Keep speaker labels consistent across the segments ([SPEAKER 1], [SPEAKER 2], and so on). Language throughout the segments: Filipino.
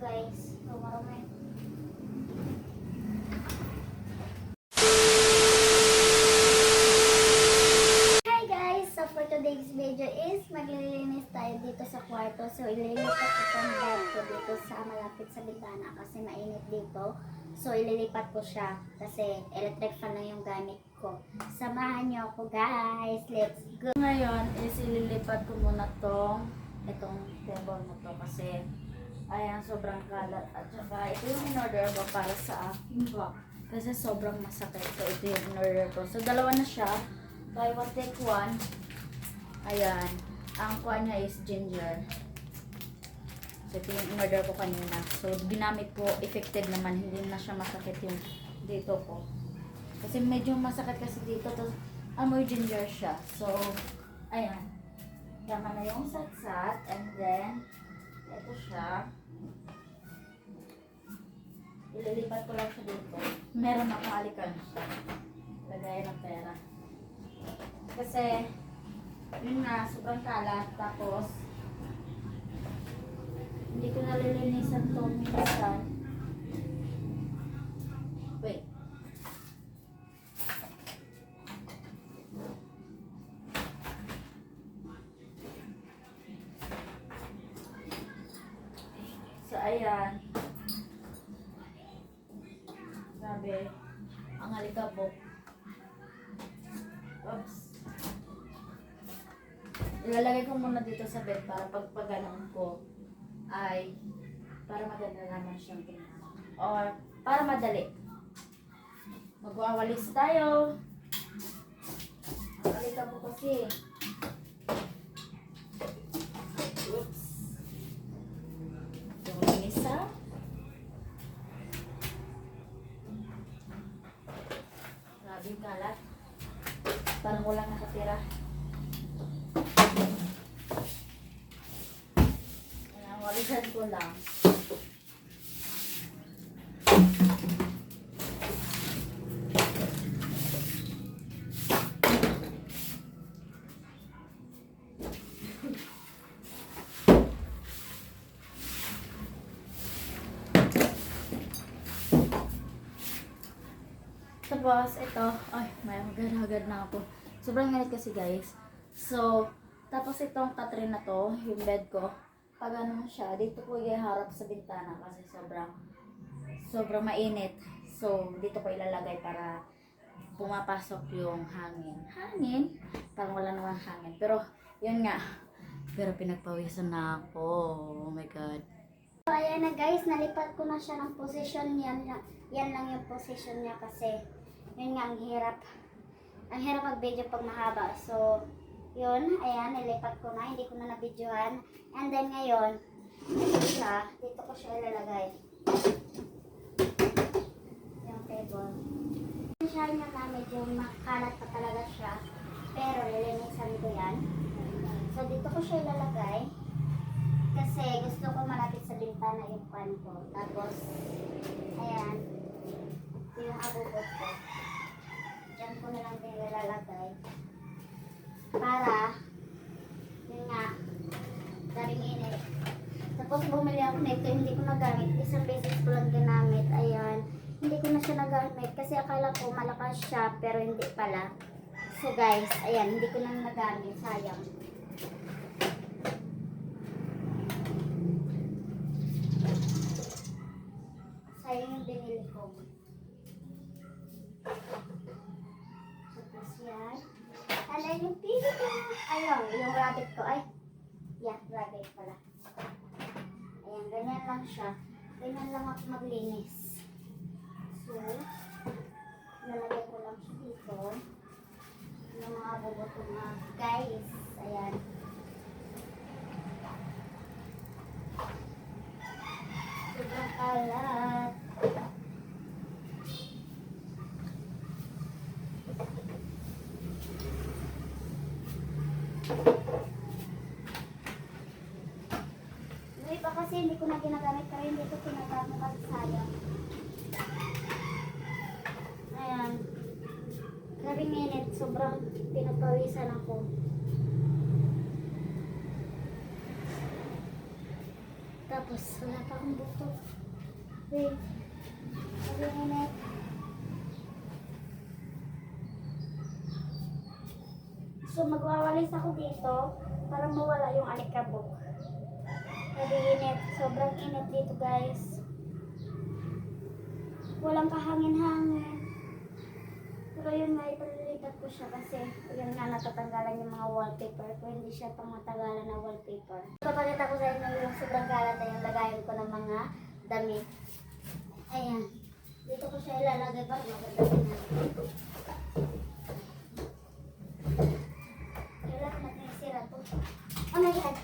[SPEAKER 1] guys. So, marami. Hi guys! So for today's video is maglilinis tayo dito sa kwarto. So ililipat ko itong bed ko dito sa malapit sa bintana kasi mainit dito. So ililipat ko siya kasi electric fan lang yung gamit ko. Samahan niyo ako guys! Let's go!
[SPEAKER 2] Ngayon is ililipat ko muna itong table na to kasi ayan sobrang kalat at saka ito yung in-order ko para sa aking back kasi sobrang masakit. So ito yung in-order ko. So dalawa na siya. Buy one take one. Ayan. Ang kuha niya is ginger. So ito yung in-order ko kanina. So ginamit ko, effective naman. Hindi na siya masakit yung dito ko. Kasi medyo masakit kasi dito. Tapos amoy ginger siya. So ayan. Tama na yung satsat. And then ito siya. Ililipat ko lang siya dito. Meron akong alikansya. Lagay ng pera. Kasi, yun nga, sobrang kalat. Tapos, hindi ko nalilinisan to minsan. Wait. So, ayan. Grabe. Ang alikabok. Oops. Ilalagay ko muna dito sa bed para pagpaganon ko ay para maganda naman siyang tingnan. Or para madali. Magwawalis tayo. Ang alikabok kasi. Oops. Yung isa. Grabe yung kalat. Parang walang nakatira. Ayan, walisan ko lang. Tapos, ito. Ay, may agad-agad na ako. Sobrang init kasi, guys. So, tapos itong katrin na to, yung bed ko, pag ano siya, dito ko iharap sa bintana kasi sobrang mainit. So, dito ko ilalagay para pumapasok yung hangin. Hangin? Parang wala namang hangin. Pero, yun nga. Pero pinagpawisan na ako. Oh my God.
[SPEAKER 1] So ayan na guys, nalipat ko na siya ng position. Yan lang yung position niya kasi yun nga, ang hirap mag-video pag mahaba. So, yun, ayan, nilipat ko na, hindi ko na na-videohan. And then ngayon, dito ko siya ilalagay. Yung table. Siya niya na medyo makalat pa talaga siya. Pero lilinisan ko yan. So, dito ko siya ilalagay. Kasi gusto ko malapit sa bintana yung pan ko. Tapos, ayan, ito yung abubot ko. Diyan ko na lang din ilalagay. Para, yun nga, daring init. Tapos bumili ako nito, hindi ko nagamit. Isang beses ko lang ginamit. Ayan, hindi ko na siya nagamit. Kasi akala ko malakas siya, pero hindi pala. So guys, ayan, hindi ko na nagamit. Sayang. Sayang yung binili ko. Tapos yan. And then yung pili ko, ayun, yung rabbit ko, ay, yeah, rabbit pala. Ayan, ganyan lang siya. Ganyan lang ako maglinis. So, lalagay ko lang siya dito. Yung mga buboto na, guys, ayan. Sobrang kalat. Yung iba kasi hindi ko na ginagamit pero hindi ko pinagamit kasi sayang. Ayan. Grabing minute. Sobrang pinagpawisan ako. Tapos, wala pa akong buto. Wait. Sabi init. So, magwawalis ako dito para mawala yung alikabok. Sabi init. Sobrang init dito, guys. Walang kahangin-hangin. Pero yun nga, ipalilipat ko siya kasi yun nga natatanggalan yung mga wallpaper ko. Hindi siya pang matagalan na wallpaper. Papakita ko sa inyo yung sobrang kalat na yung lagayan ko ng mga damit. Ayan. Dito ko siya ilalagay para magandang natin. Kailangan natin isira to. Oh my God!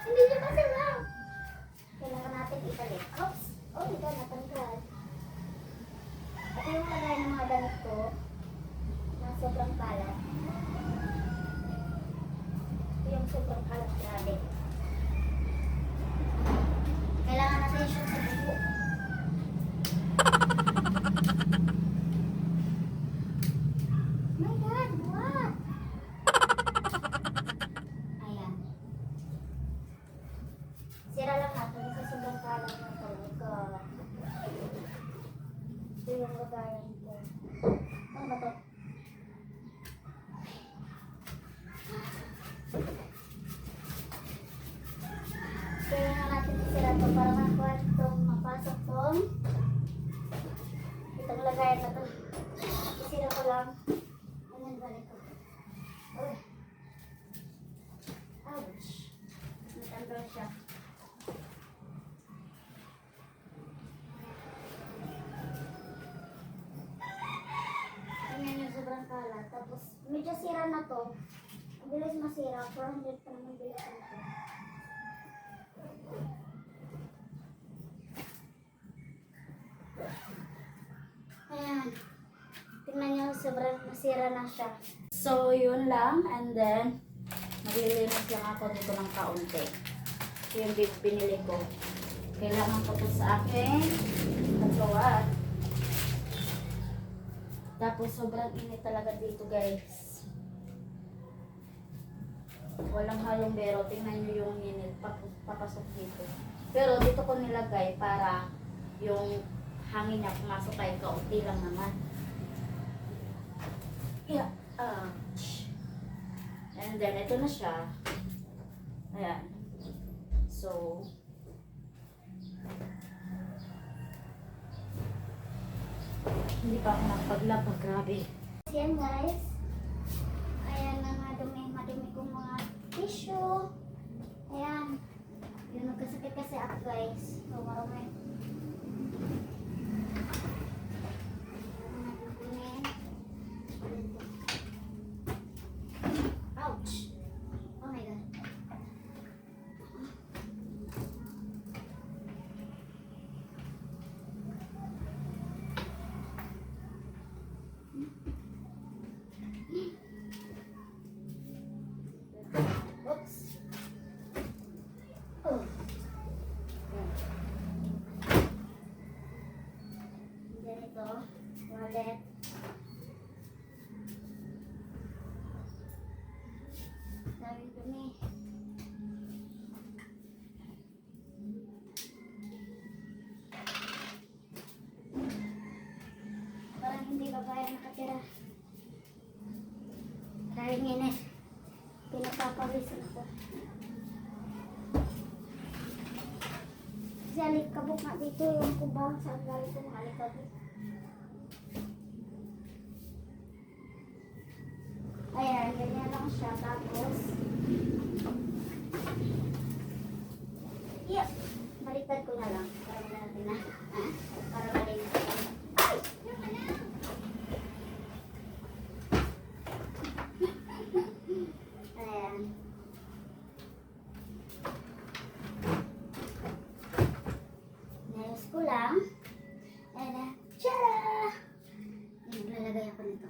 [SPEAKER 1] Hindi siya masira! Kailangan natin ibalik. Oops! Oh my God, natanggal. Ito yung lagay ng mga damit ko na sobrang kalat. Ito yung sobrang kalat, grabe. Kailangan natin siya sa buko. My God, what? Ayan. Sira lang natin kasi sobrang kalat na talaga. Ito yung lagayan ko. Ano ba to? Kaya nga natin isira to para makuha itong mapasok tong itong lagayan na to. Isira ko lang. Ayan, balik ko. Uy. Ouch. Natanggal siya. Ayan yung sobrang kalat. Tapos, medyo sira na to. Ang bilis masira. 400 pa naman bilis na to. Ayan. Tingnan nyo, sobrang masira na siya.
[SPEAKER 2] So, yun lang. And then, maglilinis lang ako dito ng kaunti. Ito yung binili ko. Kailangan ko to sa akin. Nagawa. Tapos, sobrang init talaga dito, guys. Walang halong bero. Tingnan nyo yung init. Papasok dito. Pero, dito ko nilagay para yung hangin niya pumasok kahit kaunti lang naman. Yeah. And then, ito na siya. Ayan. So, hindi pa ako nakapaglaba. Grabe.
[SPEAKER 1] Yan, guys. Ayan na madumi kong mga tissue. Ayan. Yun, nagkasakit kasi ako, guys. So, marami. Ouch! Oh my God. Oops. Oh. Then ito, wallet. Dami dumi. Parang hindi pa kaya nakatira. Dahil init. Pinapapawisan ako. Kasi alikabok nga dito yung kubang sa galing ko ng alikabok. Ayan, ganyan lang siya. Tapos, yeah, baliktad ko na lang. Para natin na. Para malinis ko. Ay! Yung ano? Ayan. Nayos ko lang. Ayan. Tara! Naglalagay ako nito.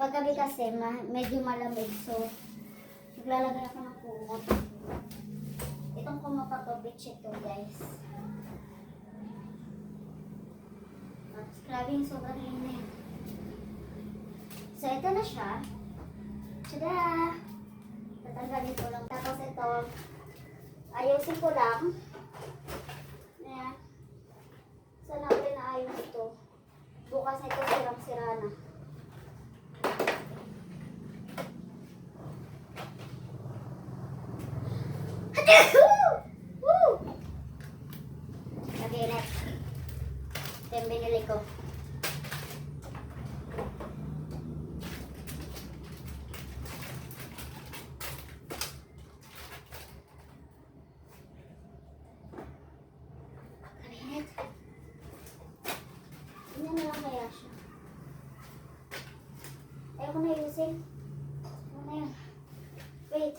[SPEAKER 1] Paggabi kasi, medyo malamig. So, naglalagay ako ng kumot. Itong kumot na to, bedsheet to, guys. Tapos, grabe yung sobrang init. So, ito na siya. Tada! Tatanggalin ko lang. Tapos ito, ayusin ko lang. Ayan. Sana ako inaayos ito. Bukas na ito sirang-sira na. Woo! Okay, next. Ito yung binili ko. Kabinet. Hindi na lang kaya siya. Ayaw ko na ayusin. Ano na yun? Wait.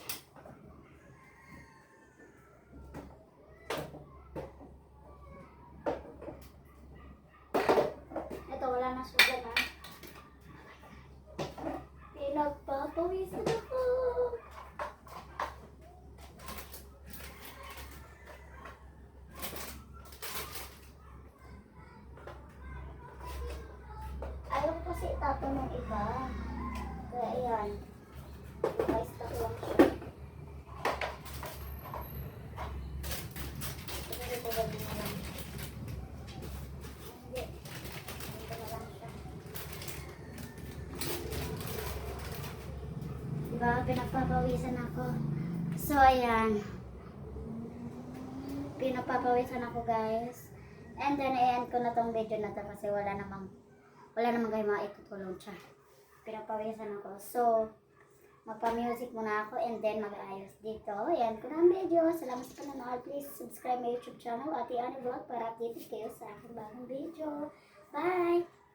[SPEAKER 1] Ito, wala na sugat na. Pinagpapawisan ako. Ayaw ko kasi itapon ng iba. Kaya ayan. Naka-stock lang siya. Ito dito ba din lang? Hindi. Ito na lang siya. Diba? Pinagpapawisan ako. So, ayan. Pinagpapawisan ako, guys. And then, ayan ko na tong video na to kasi wala namang kayo maitutulong siya. Pinapawisan ako. So, magpa-music muna ako and then mag-aayos dito. Ayan ko na ang video. Salamat sa panonood. Please subscribe my YouTube channel, Ate Annie Vlog, para updated kayo sa aking bagong video. Bye!